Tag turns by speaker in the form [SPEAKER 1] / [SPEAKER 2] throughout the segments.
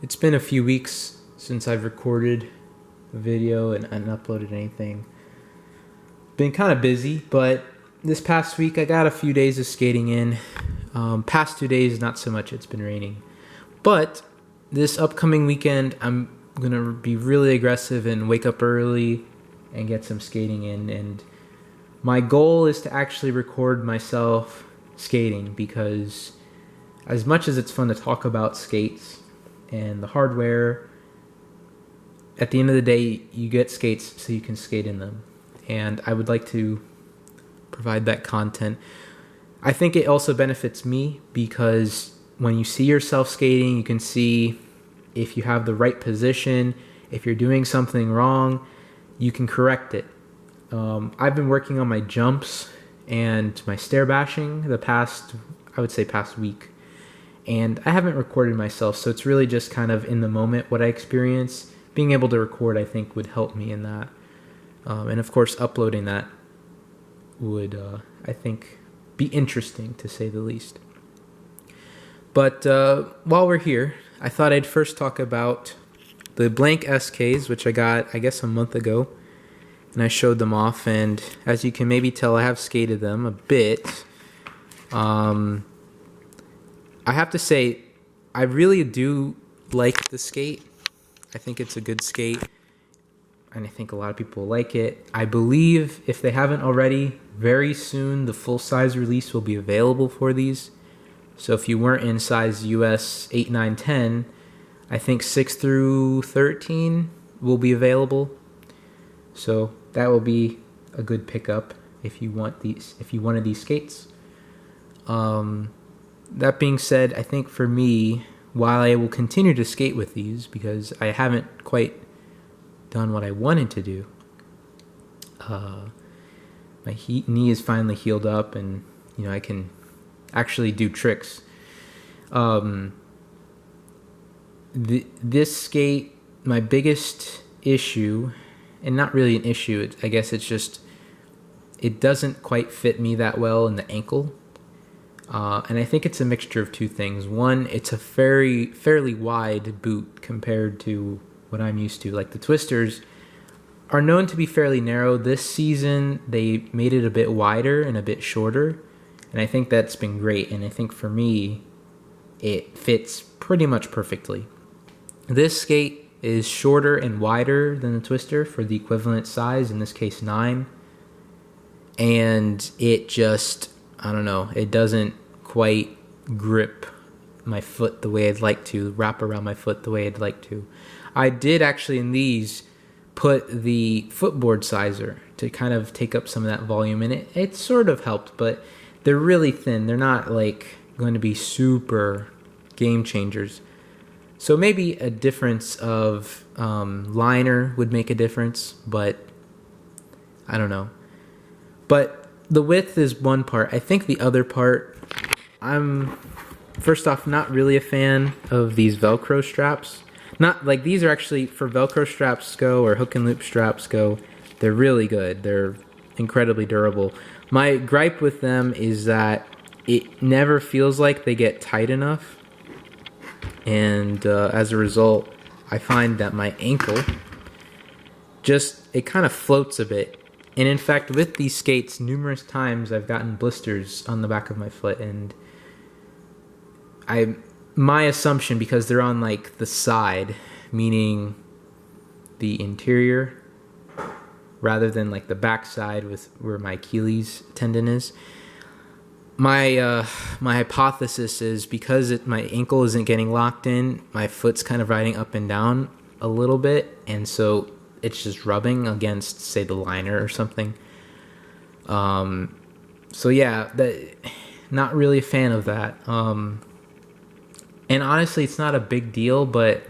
[SPEAKER 1] It's been a few weeks since I've recorded a video and uploaded anything. Been kind of busy, but this past week I got a few days of skating in. Past 2 days, not so much, it's been raining. But this upcoming weekend, I'm going to be really aggressive and wake up early and get some skating in. And my goal is to actually record myself skating, because as much as it's fun to talk about skates and the hardware, at the end of the day, you get skates so you can skate in them. And I would like to provide that content. I think it also benefits me, because when you see yourself skating, you can see if you have the right position, if you're doing something wrong, you can correct it. I've been working on my jumps and my stair bashing the past week. And I haven't recorded myself, so it's really just kind of in the moment what I experience. Being able to record, I think, would help me in that. And of course, uploading that would, I think, be interesting, to say the least. But while we're here, I thought I'd first talk about the blank SKs, which I got, I guess, a month ago. And I showed them off, and as you can maybe tell, I have skated them a bit. I have to say, I really do like the skate. I think it's a good skate, and I think a lot of people like it. I believe, if they haven't already, very soon the full-size release will be available for these. So if you weren't in size US 8, 9, 10, I think 6 through 13 will be available. So that will be a good pickup if you wanted these skates. That being said, I think for me, while I will continue to skate with these, because I haven't quite done what I wanted to do, my knee is finally healed up, and I can actually do tricks. This skate, my biggest issue, and not really an issue, I guess it's just, it doesn't quite fit me that well in the ankle. And I think it's a mixture of two things. One, it's a fairly wide boot compared to what I'm used to. Like, the Twisters are known to be fairly narrow. This season, they made it a bit wider and a bit shorter. And I think that's been great. And I think for me, it fits pretty much perfectly. This skate is shorter and wider than the Twister for the equivalent size, in this case 9. And it just, I don't know, it doesn't quite grip my foot the way I'd like to, wrap around my foot the way I'd like to. I did actually in these put the footboard sizer to kind of take up some of that volume, and it sort of helped, but they're really thin. They're not like going to be super game changers. So maybe a difference of liner would make a difference, but I don't know. But the width is one part. I think the other part, I'm, first off, not really a fan of these Velcro straps. Not like, these are actually, for Velcro straps go, or hook and loop straps go, they're really good. They're incredibly durable. My gripe with them is that it never feels like they get tight enough. And as a result, I find that my ankle it kind of floats a bit. And in fact, with these skates, numerous times I've gotten blisters on the back of my foot, and my assumption, because they're on like the side, meaning the interior, rather than like the back side with where my Achilles tendon is, my hypothesis is, because my ankle isn't getting locked in, my foot's kind of riding up and down a little bit, and so it's just rubbing against, say, the liner or something. So yeah, not really a fan of that. And honestly, it's not a big deal, but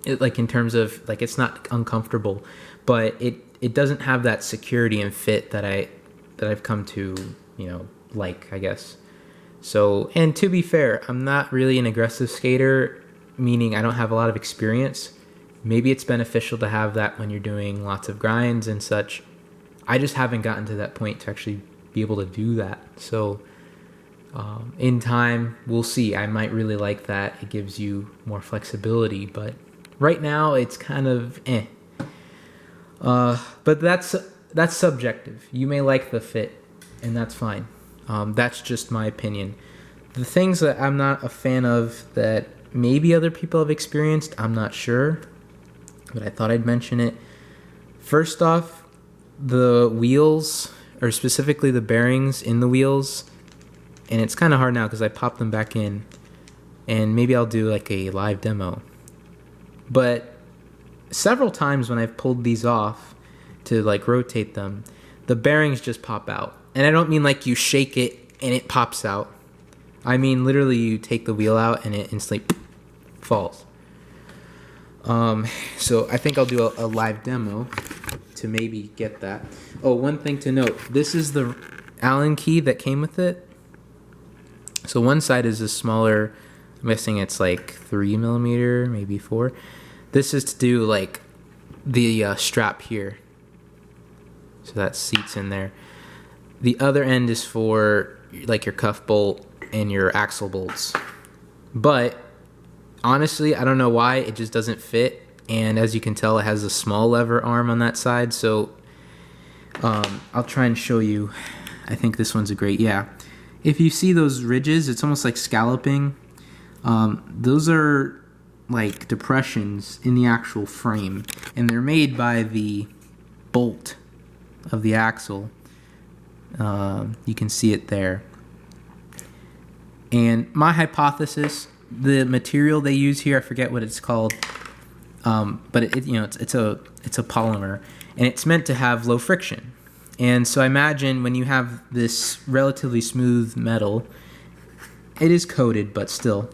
[SPEAKER 1] in terms of, like, it's not uncomfortable, but it doesn't have that security and fit that I've come to, I guess. So, and to be fair, I'm not really an aggressive skater, meaning I don't have a lot of experience. Maybe it's beneficial to have that when you're doing lots of grinds and such. I just haven't gotten to that point to actually be able to do that. So In time, we'll see. I might really like that. It gives you more flexibility, but right now it's kind of eh. But that's subjective. You may like the fit, and that's fine. That's just my opinion. The things that I'm not a fan of that maybe other people have experienced, I'm not sure, but I thought I'd mention it. First off, the wheels, or specifically the bearings in the wheels, and it's kind of hard now because I popped them back in, and maybe I'll do like a live demo. But several times when I've pulled these off to like rotate them, the bearings just pop out. And I don't mean like you shake it and it pops out. I mean literally you take the wheel out and it instantly falls. So I think I'll do a live demo to maybe get that. Oh, one thing to note, this is the Allen key that came with it. So one side is a smaller, I'm guessing it's like 3mm, maybe 4. This is to do like the strap here. So that seats in there. The other end is for like your cuff bolt and your axle bolts. But honestly, I don't know why, it just doesn't fit. And as you can tell, it has a small lever arm on that side. So I'll try and show you. I think this one's a great, yeah. If you see those ridges, it's almost like scalloping. Those are like depressions in the actual frame, and they're made by the bolt of the axle. You can see it there. And my hypothesis, the material they use here, I forget what it's called, but it's a polymer, and it's meant to have low friction. And so I imagine when you have this relatively smooth metal, it is coated, but still,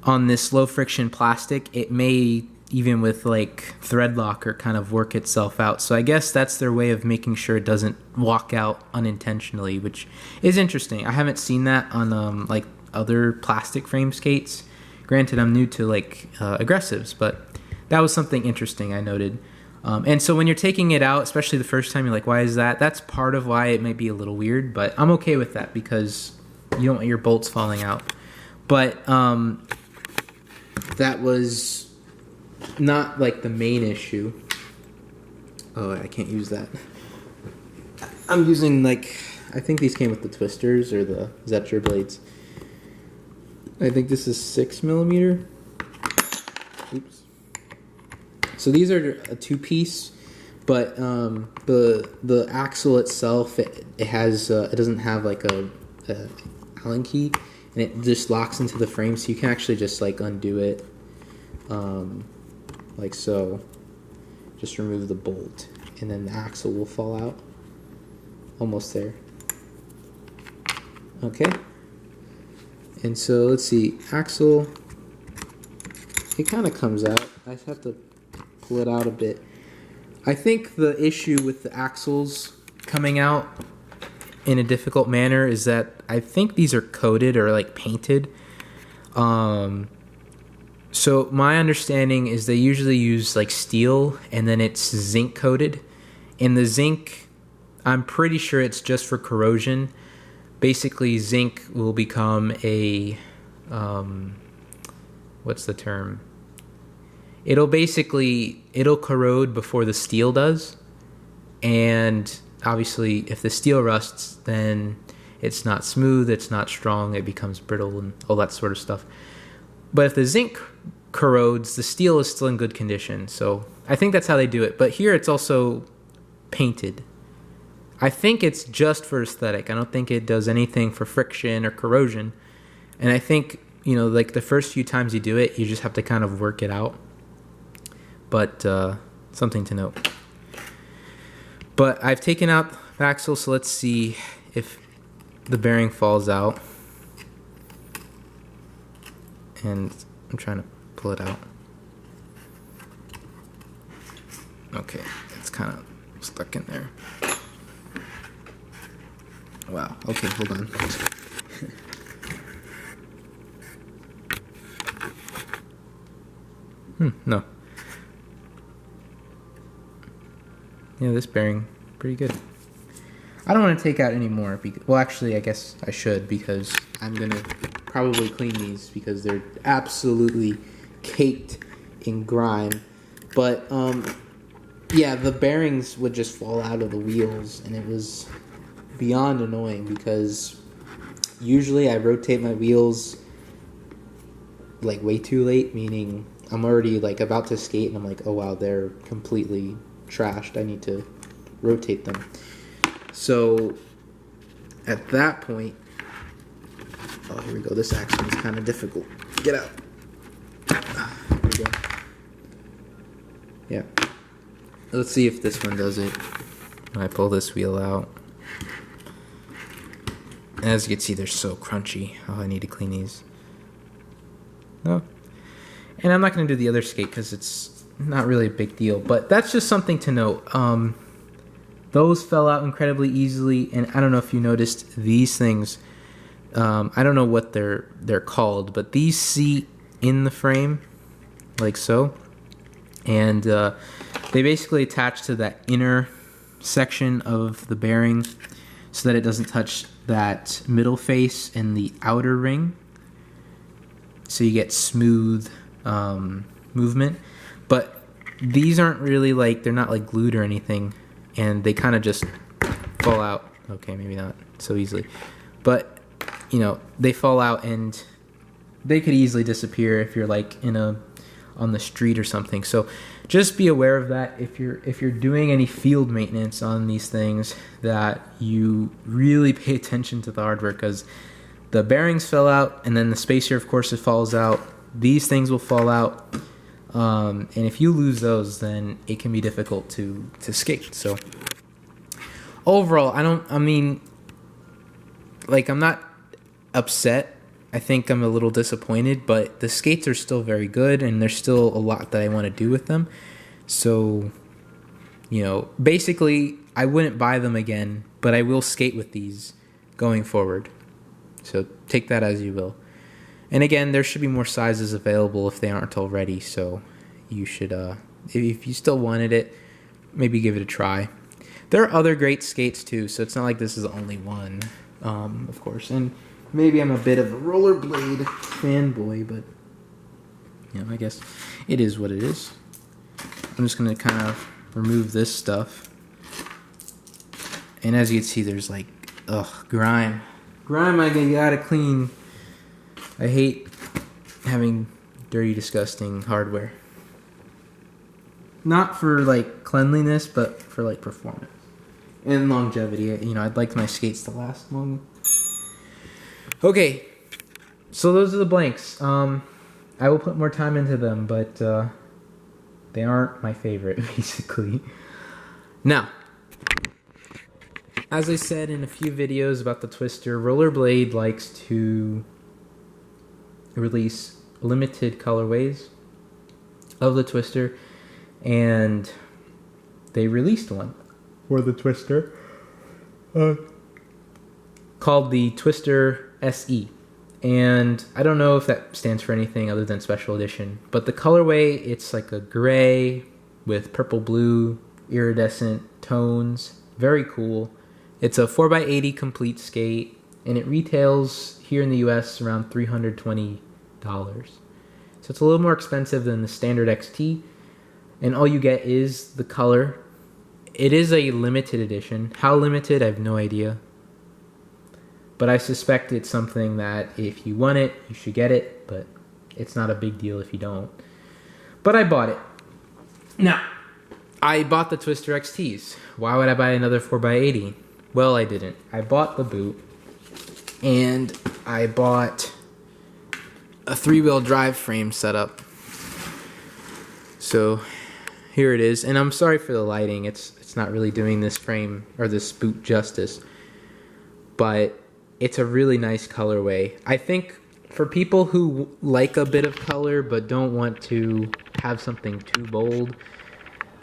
[SPEAKER 1] on this low friction plastic, it may, even with like thread locker, kind of work itself out. So I guess that's their way of making sure it doesn't walk out unintentionally, which is interesting. I haven't seen that on like other plastic frame skates. Granted, I'm new to like aggressives, but that was something interesting I noted. And so when you're taking it out, especially the first time, you're like, why is that? That's part of why it might be a little weird, but I'm okay with that because you don't want your bolts falling out. But that was not like the main issue. Oh, I can't use that. I'm using like, I think these came with the twisters or the Zetra blades. I think this is 6mm. Oops. So these are a 2-piece, but the axle itself, it has it doesn't have like a Allen key, and it just locks into the frame, so you can actually just like undo it, like so. Just remove the bolt, and then the axle will fall out. Almost there. Okay. And so let's see, axle. It kind of comes out. I just have to pull it out a bit. I think the issue with the axles coming out in a difficult manner is that I think these are coated or like painted. So my understanding is they usually use like steel and then it's zinc coated. And the zinc, I'm pretty sure it's just for corrosion. Basically, zinc will become a, what's the term? It'll corrode before the steel does. And obviously, if the steel rusts, then it's not smooth, it's not strong, it becomes brittle and all that sort of stuff. But if the zinc corrodes, the steel is still in good condition. So I think that's how they do it. But here it's also painted. I think it's just for aesthetic. I don't think it does anything for friction or corrosion. And I think, like the first few times you do it, you just have to kind of work it out. But something to note. But I've taken out the axle, so let's see if the bearing falls out. And I'm trying to pull it out. Okay, it's kind of stuck in there. Wow, okay, hold on. No. Yeah, this bearing, pretty good. I don't want to take out any more. Well, actually, I guess I should because I'm gonna probably clean these because they're absolutely caked in grime. But yeah, the bearings would just fall out of the wheels, and it was beyond annoying because usually I rotate my wheels like way too late, meaning I'm already like about to skate and I'm like, oh wow, they're completely trashed. I need to rotate them. So at that point, oh, here we go. This action is kind of difficult. Get out. Here we go. Yeah. Let's see if this one does it. When I pull this wheel out. As you can see, they're so crunchy. Oh, I need to clean these. No. And I'm not going to do the other skate because it's not really a big deal. But that's just something to note. Those fell out incredibly easily. And I don't know if you noticed these things. I don't know what they're called. But these seat in the frame. Like so. And they basically attach to that inner section of the bearing so that it doesn't touch that middle face and the outer ring. So you get smooth movement. But these aren't really like, they're not like glued or anything. And they kind of just fall out. Okay, maybe not so easily. But, you know, they fall out and they could easily disappear if you're like on the street or something. So just be aware of that if you're doing any field maintenance on these things, that you really pay attention to the hardware, because the bearings fell out and then the spacer, of course, it falls out. These things will fall out. And if you lose those, then it can be difficult to skate. So overall, I'm not upset. I think I'm a little disappointed, but the skates are still very good, and there's still a lot that I want to do with them. So, you know, basically, I wouldn't buy them again, but I will skate with these going forward. So take that as you will. And again, there should be more sizes available if they aren't already, so you should, if you still wanted it, maybe give it a try. There are other great skates too, so it's not like this is the only one, of course. And maybe I'm a bit of a rollerblade fanboy, but, you know, I guess it is what it is. I'm just going to kind of remove this stuff. And as you can see, there's like, grime. Grime I gotta clean. I hate having dirty, disgusting hardware. Not for like cleanliness, but for like performance and longevity. You know, I'd like my skates to last long. Okay, so those are the blanks. I will put more time into them, but they aren't my favorite, basically. Now, as I said in a few videos about the Twister, Rollerblade likes to release limited colorways of the Twister, and they released one for the Twister called the Twister SE. And I don't know if that stands for anything other than special edition, but the colorway, it's like a gray with purple blue iridescent tones. Very cool. It's a 4x80 complete skate, and it retails here in the US around $320. So it's a little more expensive than the standard XT, and all you get is the color. It is a limited edition. How limited, I have no idea. But I suspect it's something that if you want it, you should get it, but it's not a big deal if you don't. But I bought it. Now, I bought the Twister XTs. Why would I buy another 4x80? Well, I didn't. I bought the boot, and I bought a 3-wheel drive frame setup. So here it is, and I'm sorry for the lighting. It's not really doing this frame or this boot justice, but it's a really nice colorway. I think for people who like a bit of color but don't want to have something too bold,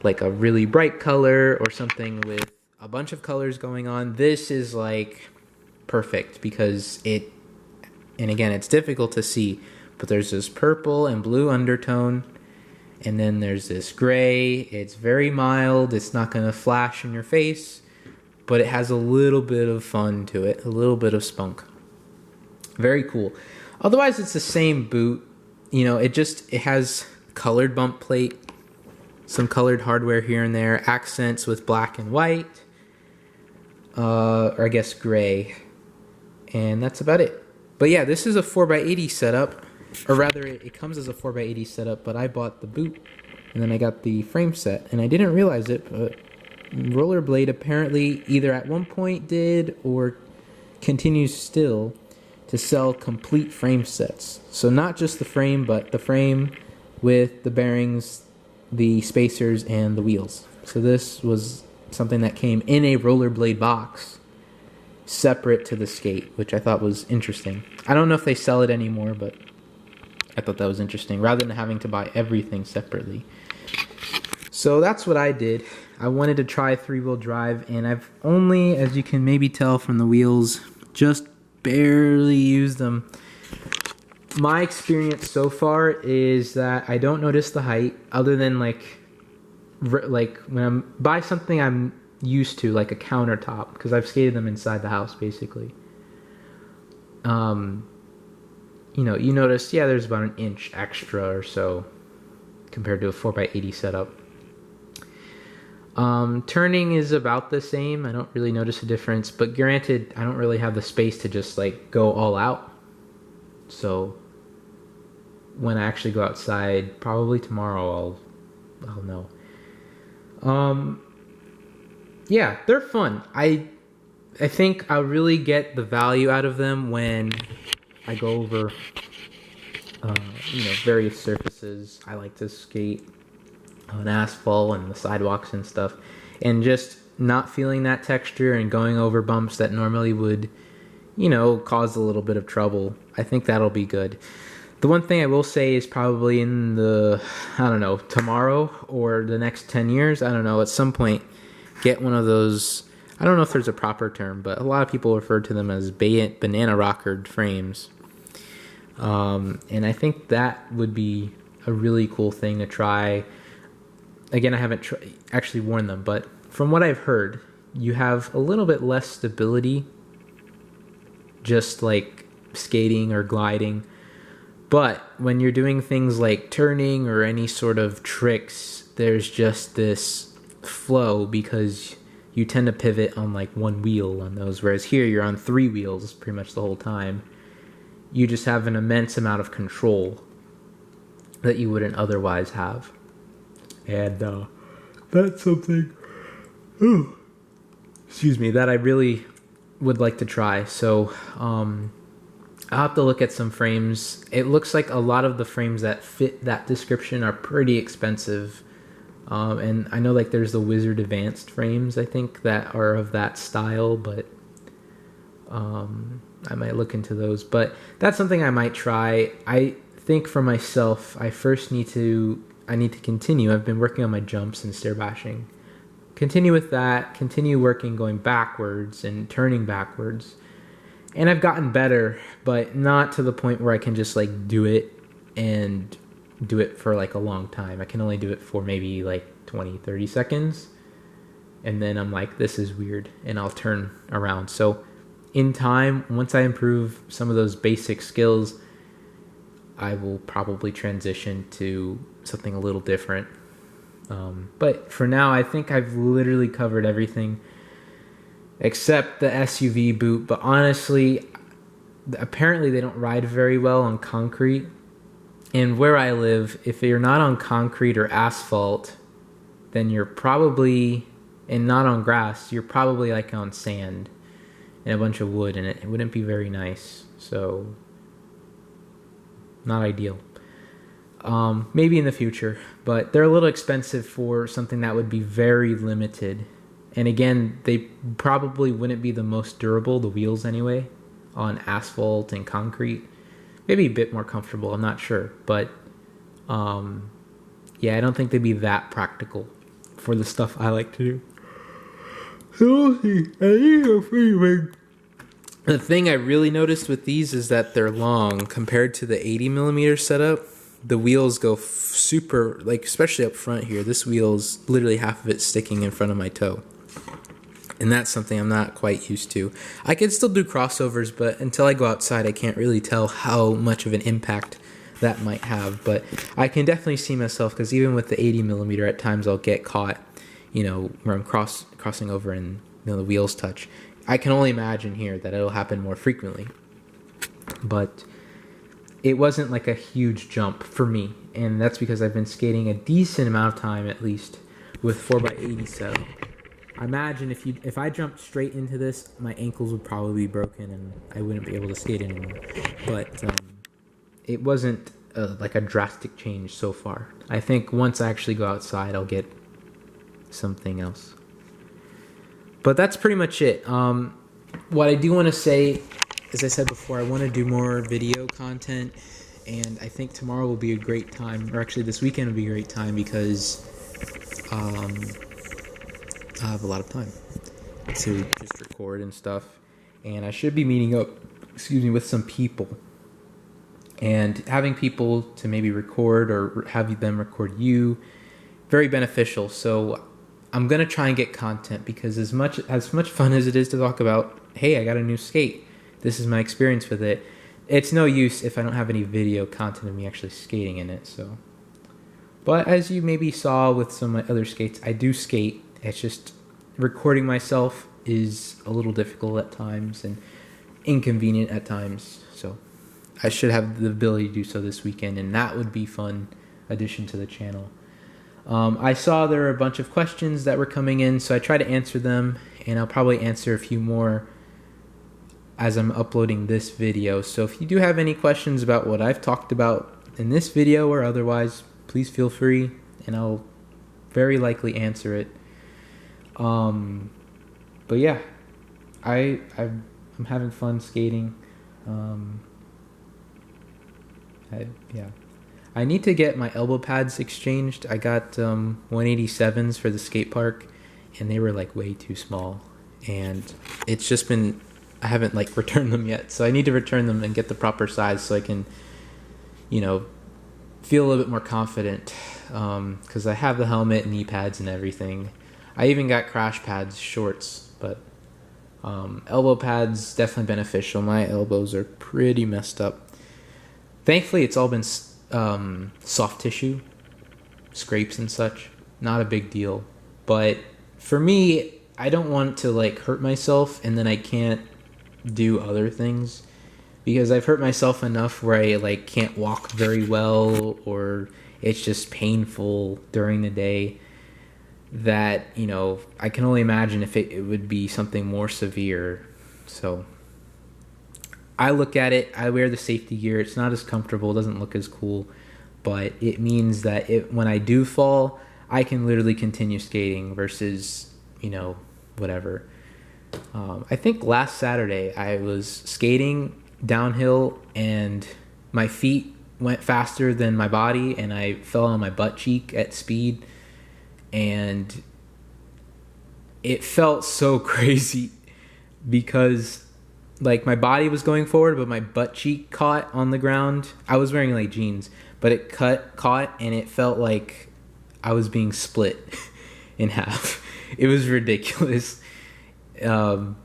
[SPEAKER 1] like a really bright color or something with a bunch of colors going on, this is like perfect, because and again, it's difficult to see, but there's this purple and blue undertone, and then there's this gray. It's very mild. It's not going to flash in your face, but it has a little bit of fun to it, a little bit of spunk. Very cool. Otherwise, it's the same boot. You know, it has colored bump plate, some colored hardware here and there, accents with black and white, or I guess gray, and that's about it. But yeah, this is a 4x80 setup, or rather, it comes as a 4x80 setup, but I bought the boot, and then I got the frame set, and I didn't realize it, but Rollerblade apparently either at one point did or continues still to sell complete frame sets. So not just the frame, but the frame with the bearings, the spacers, and the wheels. So this was something that came in a Rollerblade box separate to the skate, which I thought was interesting. I don't know if they sell it anymore, but I thought that was interesting, rather than having to buy everything separately. So that's what I did. I wanted to try 3-wheel drive, and I've only, as you can maybe tell from the wheels, just barely used them. My experience so far is that I don't notice the height, other than like when I'm by something I'm used to, like a countertop, because I've skated them inside the house basically. You know, you notice, yeah, there's about an inch extra or so compared to a 4x80 setup. Turning is about the same. I don't really notice a difference, but granted, I don't really have the space to just like go all out. So when I actually go outside, probably tomorrow, I'll know. Yeah, they're fun. I think I'll really get the value out of them when I go over, various surfaces. I like to skate on asphalt and the sidewalks and stuff, and just not feeling that texture and going over bumps that normally would, cause a little bit of trouble. I think that'll be good. The one thing I will say is probably in tomorrow or the next 10 years, at some point, get one of those, I don't know if there's a proper term, but a lot of people refer to them as banana rockered frames. And I think that would be a really cool thing to try. Again, I haven't actually worn them, but from what I've heard, you have a little bit less stability just like skating or gliding. But when you're doing things like turning or any sort of tricks, there's just this flow because you tend to pivot on like one wheel on those, whereas here you're on 3 wheels pretty much the whole time. You just have an immense amount of control that you wouldn't otherwise have. And that's something, that I really would like to try. So I'll have to look at some frames. It looks like a lot of the frames that fit that description are pretty expensive. And I know like there's the Wizard Advanced frames, I think, that are of that style, but I might look into those. But that's something I might try. I think for myself, I need to continue. I've been working on my jumps and stair bashing. Continue with that, continue working going backwards and turning backwards. And I've gotten better, but not to the point where I can just like do it and do it for like a long time. I can only do it for maybe like 20, 30 seconds. And then I'm like, this is weird, and I'll turn around. So in time, once I improve some of those basic skills, I will probably transition to something a little different. But for now, I think I've literally covered everything except the SUV boot. But honestly, apparently they don't ride very well on concrete. And where I live, if you're not on concrete or asphalt, then you're probably, and not on grass, you're probably like on sand and a bunch of wood, and it wouldn't be very nice. So not ideal. Maybe in the future, but they're a little expensive for something that would be very limited. And again, they probably wouldn't be the most durable, the wheels anyway, on asphalt and concrete. Maybe a bit more comfortable, I'm not sure. But yeah, I don't think they'd be that practical for the stuff I like to do. So we'll see. The thing I really noticed with these is that they're long compared to the 80mm setup. The wheels go super, like especially up front here. This wheel's literally half of it sticking in front of my toe. And that's something I'm not quite used to. I can still do crossovers, but until I go outside, I can't really tell how much of an impact that might have. But I can definitely see myself, because even with the 80 millimeter, at times I'll get caught, where I'm crossing over and the wheels touch. I can only imagine here that it'll happen more frequently. But it wasn't like a huge jump for me, and that's because I've been skating a decent amount of time, at least, with 4x80. So I imagine if I jumped straight into this, my ankles would probably be broken and I wouldn't be able to skate anymore. But it wasn't like a drastic change so far. I think once I actually go outside, I'll get something else. But that's pretty much it. What I do want to say, as I said before, I want to do more video content, and I think tomorrow will be a great time, or actually this weekend will be a great time, because I have a lot of time to just record and stuff, and I should be meeting up, with some people, and having people to maybe record or have them record you, very beneficial. So I'm gonna try and get content, because as much fun as it is to talk about, hey, I got a new skate, this is my experience with it, it's no use if I don't have any video content of me actually skating in it. So, but as you maybe saw with some of my other skates, I do skate. It's just recording myself is a little difficult at times and inconvenient at times. So I should have the ability to do so this weekend, and that would be fun addition to the channel. I saw there were a bunch of questions that were coming in, so I tried to answer them, and I'll probably answer a few more as I'm uploading this video. So if you do have any questions about what I've talked about in this video or otherwise, please feel free, and I'll very likely answer it. But yeah, I'm having fun skating. I need to get my elbow pads exchanged. I got 187s for the skate park, and they were like way too small, and it's just been, I haven't like returned them yet, so I need to return them and get the proper size so I can feel a little bit more confident, because I have the helmet, knee pads, and everything. I even got crash pads, shorts, but elbow pads definitely beneficial. My elbows are pretty messed up. Thankfully, it's all been soft tissue, scrapes and such. Not a big deal. But for me, I don't want to like hurt myself and then I can't do other things, because I've hurt myself enough where I like can't walk very well, or it's just painful during the day, that I can only imagine if it would be something more severe. So I look at it, I wear the safety gear. It's not as comfortable, it doesn't look as cool, but it means that when I do fall, I can literally continue skating versus whatever. I think last Saturday I was skating downhill and my feet went faster than my body, and I fell on my butt cheek at speed, and it felt so crazy because like my body was going forward, but my butt cheek caught on the ground. I was wearing like jeans, but it caught, and it felt like I was being split in half. It was ridiculous. So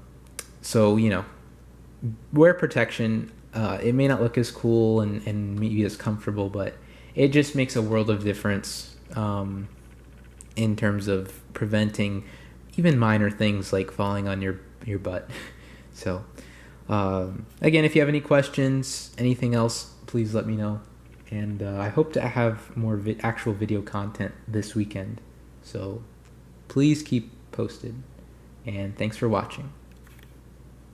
[SPEAKER 1] wear protection. It may not look as cool and maybe as comfortable, but it just makes a world of difference in terms of preventing even minor things like falling on your butt. So again, if you have any questions, anything else, please let me know. And I hope to have more actual video content this weekend. So please keep posted. And thanks for watching.